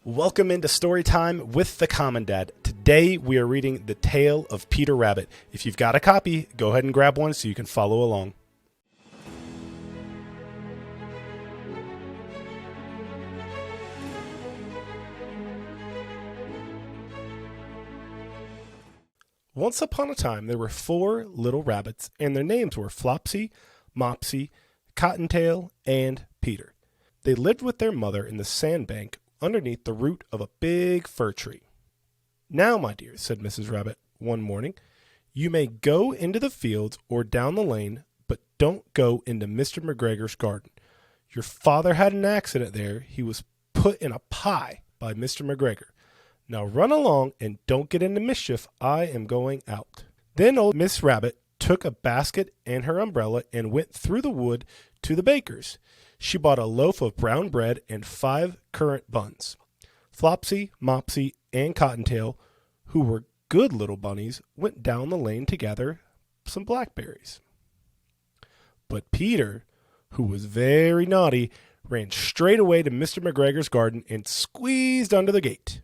Welcome into Storytime with the Common Dad. Today we are reading The Tale of Peter Rabbit. If you've got a copy, go ahead and grab one so you can follow along. Once upon a time there were 4 little rabbits, and their names were Flopsy, Mopsy, Cottontail, and Peter. They lived with their mother in the sandbank underneath the root of a big fir tree. "Now, my dear," said Mrs. Rabbit one morning, "you may go into the fields or down the lane, but don't go into Mr. McGregor's garden. Your father had an accident there. He was put in a pie by Mr. McGregor. Now run along and don't get into mischief. I am going out." Then old Miss Rabbit took a basket and her umbrella and went through the wood to the baker's. She bought a loaf of brown bread and 5 currant buns. Flopsy, Mopsy, and Cottontail, who were good little bunnies, went down the lane to gather some blackberries. But Peter, who was very naughty, ran straight away to Mr. McGregor's garden and squeezed under the gate.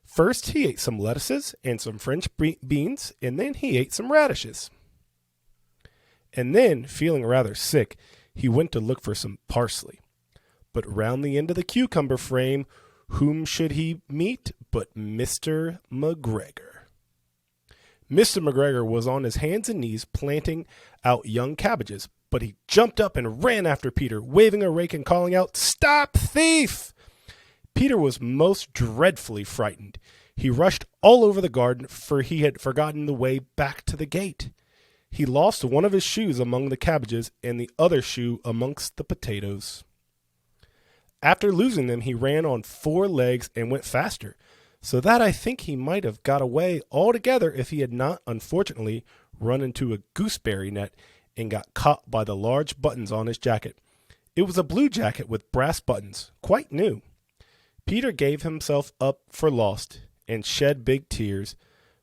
First he ate some lettuces and some French beans, and then he ate some radishes. And then, feeling rather sick, he went to look for some parsley. But round the end of the cucumber frame, whom should he meet but Mr. McGregor? Mr. McGregor was on his hands and knees planting out young cabbages, but he jumped up and ran after Peter, waving a rake and calling out, "Stop, thief!" Peter was most dreadfully frightened. He rushed all over the garden, for he had forgotten the way back to the gate. He lost one of his shoes among the cabbages and the other shoe amongst the potatoes. After losing them, he ran on 4 legs and went faster, so that I think he might have got away altogether if he had not, unfortunately, run into a gooseberry net and got caught by the large buttons on his jacket. It was a blue jacket with brass buttons, quite new. Peter gave himself up for lost and shed big tears,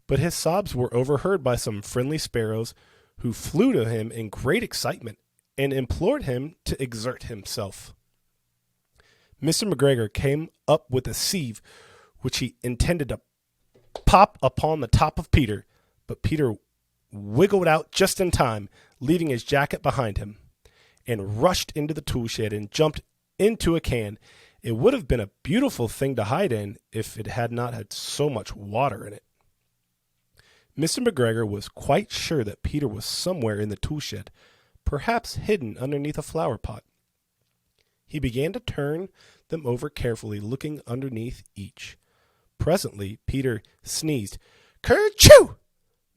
but his sobs were overheard by some friendly sparrows who flew to him in great excitement and implored him to exert himself. Mr. McGregor came up with a sieve which he intended to pop upon the top of Peter, but Peter wiggled out just in time, leaving his jacket behind him, and rushed into the tool shed and jumped into a can. It would have been a beautiful thing to hide in if it had not had so much water in it. Mr. McGregor was quite sure that Peter was somewhere in the tool shed, perhaps hidden underneath a flower pot. He began to turn them over carefully, looking underneath each. Presently, Peter sneezed. "Kerchoo!"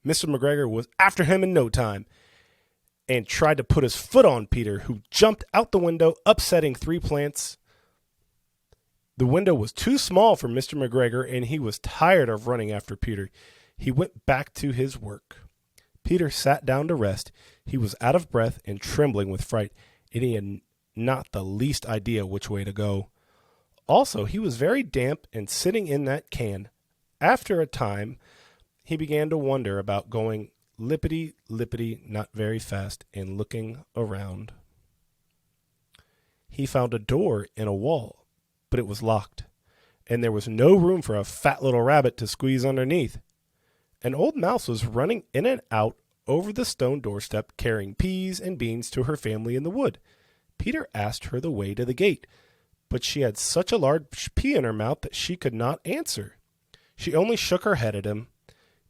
Mr. McGregor was after him in no time, and tried to put his foot on Peter, who jumped out the window, upsetting 3 plants. The window was too small for Mr. McGregor, and he was tired of running after Peter. He went back to his work. Peter sat down to rest. He was out of breath and trembling with fright, and he had not the least idea which way to go. Also, he was very damp and sitting in that can. After a time, he began to wonder about going lippity-lippity not very fast and looking around. He found a door in a wall, but it was locked, and there was no room for a fat little rabbit to squeeze underneath. An old mouse was running in and out over the stone doorstep, carrying peas and beans to her family in the wood. Peter asked her the way to the gate, but she had such a large pea in her mouth that she could not answer. She only shook her head at him.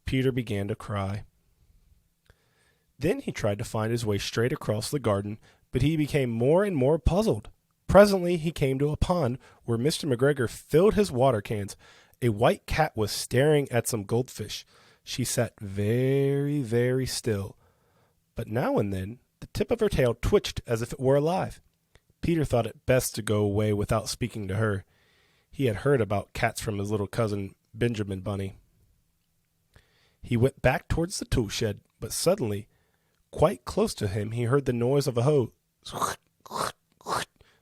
Peter began to cry. Then he tried to find his way straight across the garden, but he became more and more puzzled. Presently he came to a pond where Mr. McGregor filled his water cans. A white cat was staring at some goldfish. She sat very, very still, but now and then the tip of her tail twitched as if it were alive. Peter thought it best to go away without speaking to her. He had heard about cats from his little cousin Benjamin Bunny. He went back towards the tool shed, but suddenly, quite close to him, he heard the noise of a hoe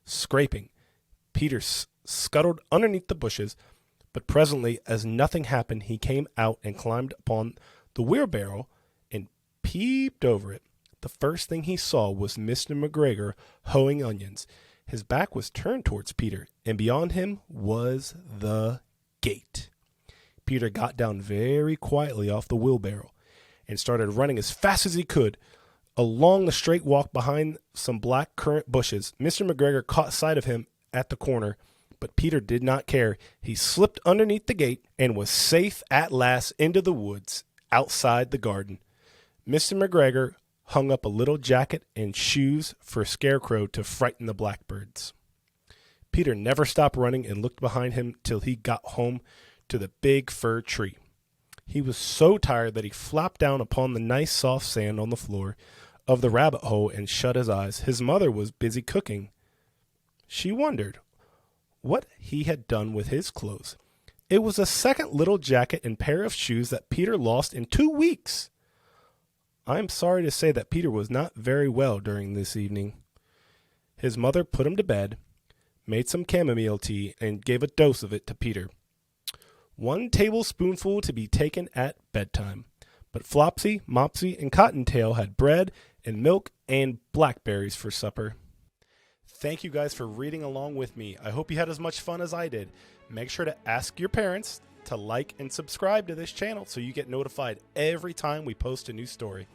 scraping. Peter scuttled underneath the bushes, but presently, as nothing happened, he came out and climbed upon the wheelbarrow and peeped over it. The first thing he saw was Mr. McGregor hoeing onions. His back was turned towards Peter, and beyond him was the gate. Peter got down very quietly off the wheelbarrow and started running as fast as he could along the straight walk behind some black currant bushes. Mr. McGregor caught sight of him at the corner, but Peter did not care. He slipped underneath the gate and was safe at last into the woods outside the garden. Mr. McGregor hung up a little jacket and shoes for Scarecrow to frighten the blackbirds. Peter never stopped running and looked behind him till he got home to the big fir tree. He was so tired that he flopped down upon the nice soft sand on the floor of the rabbit hole and shut his eyes. His mother was busy cooking. She wondered what he had done with his clothes. It was a second little jacket and pair of shoes that Peter lost in 2 weeks. I am sorry to say that Peter was not very well during this evening. His mother put him to bed, made some chamomile tea, and gave a dose of it to Peter. 1 tablespoonful to be taken at bedtime. But Flopsy, Mopsy, and Cottontail had bread and milk and blackberries for supper. Thank you guys for reading along with me. I hope you had as much fun as I did. Make sure to ask your parents to like and subscribe to this channel so you get notified every time we post a new story.